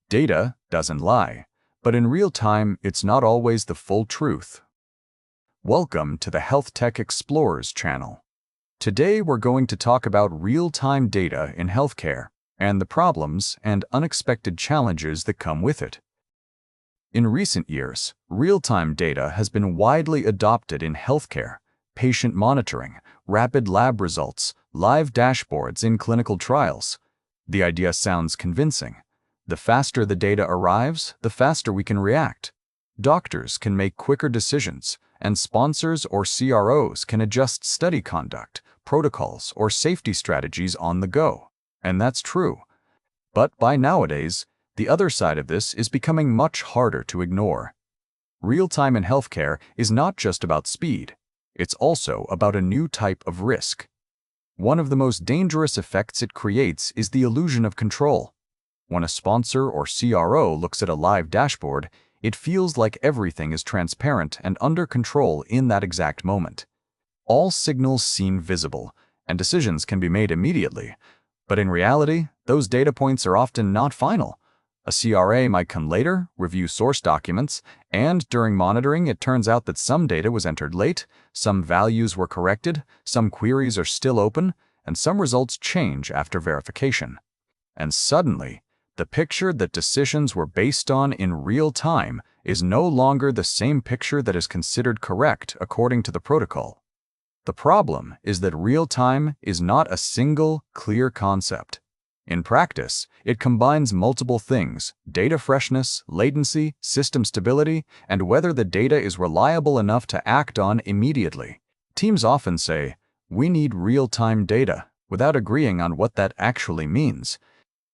Data doesn't lie, but in real time, it's not always the full truth. Welcome to the HealthTech Explorers channel. Today, we're going to talk about real-time data in healthcare and the problems and unexpected challenges that come with it. In recent years, real-time data has been widely adopted in healthcare, patient monitoring, rapid lab results, live dashboards in clinical trials. The idea sounds convincing. The faster the data arrives, the faster we can react. Doctors can make quicker decisions, and sponsors or CROs can adjust study conduct, protocols, or safety strategies on the go. And that's true. But by nowadays, the other side of this is becoming much harder to ignore. Real-time in healthcare is not just about speed. It's also about a new type of risk. One of the most dangerous effects it creates is the illusion of control. When a sponsor or CRO looks at a live dashboard, it feels like everything is transparent and under control in that exact moment. All signals seem visible, and decisions can be made immediately. But in reality, those data points are often not final. A CRA might come later, review source documents, and during monitoring, it turns out that some data was entered late, some values were corrected, some queries are still open, and some results change after verification. And suddenly, the picture that decisions were based on in real time is no longer the same picture that is considered correct according to the protocol. The problem is that real time is not a single, clear concept. In practice, it combines multiple things: data freshness, latency, system stability, and whether the data is reliable enough to act on immediately. Teams often say, "We need real-time data," without agreeing on what that actually means.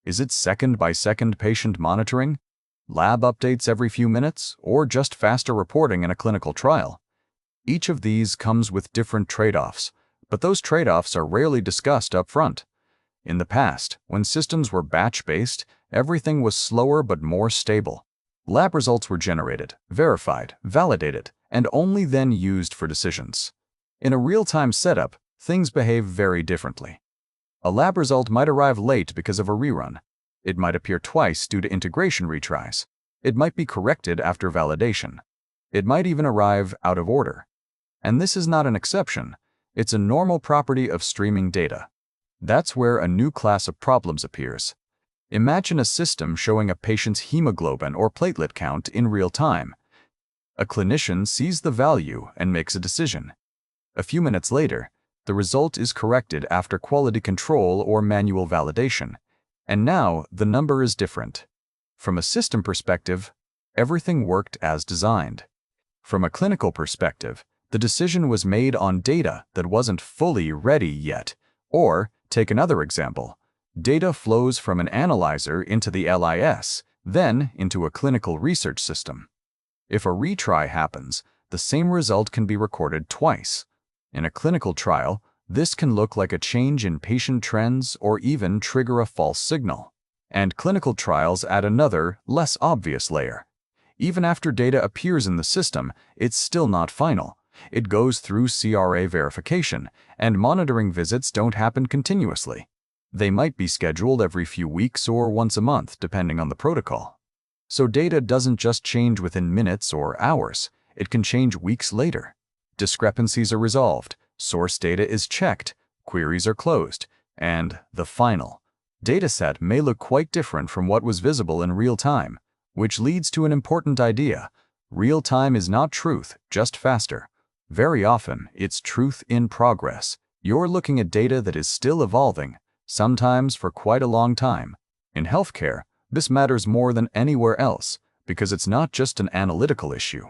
Is it second-by-second patient monitoring, lab updates every few minutes, or just faster reporting in a clinical trial? Each of these comes with different trade-offs, but those trade-offs are rarely discussed up front. In the past, when systems were batch-based, everything was slower but more stable. Lab results were generated, verified, validated, and only then used for decisions. In a real-time setup, things behave very differently. A lab result might arrive late because of a rerun. It might appear twice due to integration retries. It might be corrected after validation. It might even arrive out of order. And this is not an exception. It's a normal property of streaming data. That's where a new class of problems appears. Imagine a system showing a patient's hemoglobin or platelet count in real time. A clinician sees the value and makes a decision. A few minutes later, the result is corrected after quality control or manual validation. And now the number is different. From a system perspective, everything worked as designed. From a clinical perspective, the decision was made on data that wasn't fully ready yet. Or, take another example. Data flows from an analyzer into the LIS, then into a clinical research system. If a retry happens, the same result can be recorded twice. In a clinical trial, this can look like a change in patient trends or even trigger a false signal. And clinical trials add another, less obvious layer. Even after data appears in the system, it's still not final. It goes through CRA verification, and monitoring visits don't happen continuously. They might be scheduled every few weeks or once a month, depending on the protocol. So data doesn't just change within minutes or hours. It can change weeks later. Discrepancies are resolved, source data is checked, queries are closed, and the final dataset may look quite different from what was visible in real time, which leads to an important idea. Real time is not truth, just faster. Very often, it's truth in progress. You're looking at data that is still evolving, sometimes for quite a long time. In healthcare, this matters more than anywhere else because it's not just an analytical issue.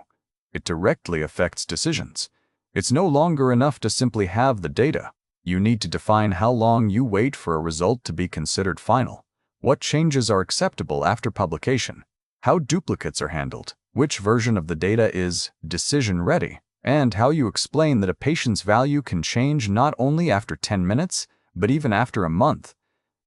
It directly affects decisions. It's no longer enough to simply have the data. You need to define how long you wait for a result to be considered final, what changes are acceptable after publication, how duplicates are handled, which version of the data is decision-ready, and how you explain that a patient's value can change not only after 10 minutes, but even after a month.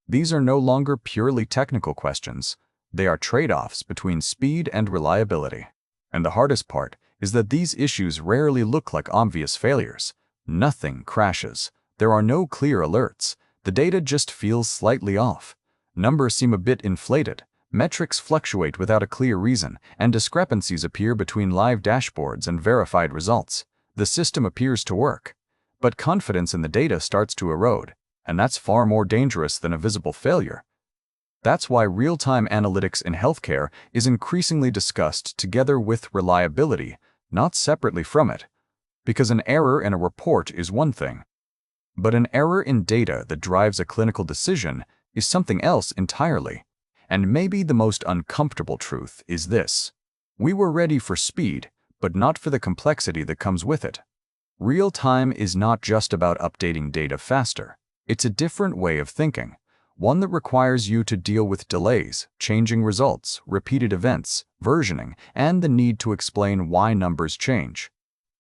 These are no longer purely technical questions. They are trade-offs between speed and reliability. And the hardest part is that these issues rarely look like obvious failures. Nothing crashes. There are no clear alerts. The data just feels slightly off. Numbers seem a bit inflated. Metrics fluctuate without a clear reason, and discrepancies appear between live dashboards and verified results. The system appears to work, but confidence in the data starts to erode, and that's far more dangerous than a visible failure. That's why real-time analytics in healthcare is increasingly discussed together with reliability, not separately from it. Because an error in a report is one thing, but an error in data that drives a clinical decision is something else entirely. And maybe the most uncomfortable truth is this: we were ready for speed, but not for the complexity that comes with it. Real-time is not just about updating data faster. It's a different way of thinking, one that requires you to deal with delays, changing results, repeated events, versioning, and the need to explain why numbers change.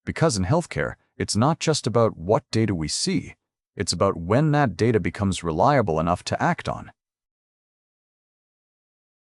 Because in healthcare, it's not just about what data we see, it's about when that data becomes reliable enough to act on.